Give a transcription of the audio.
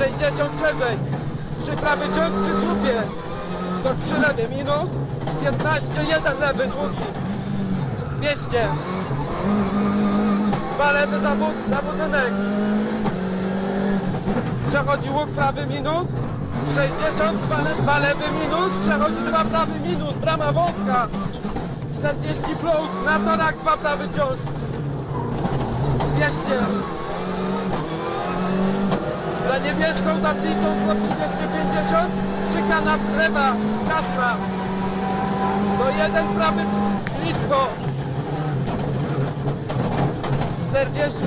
60 szerzej. 3 prawy ciąg przy słupie. Do 3 lewy minus. 15, 1 lewy długi. 200. 2 lewy za budynek. Przechodzi łuk prawy minus. 60, 2 lewy minus. Przechodzi 2 prawy minus. Brama wąska. 40 plus. Na torach 2 prawy ciąg. 200. Za niebieską tablicą stopni 250. Szykana lewa. Ciasna. Do 1 prawy blisko. 40.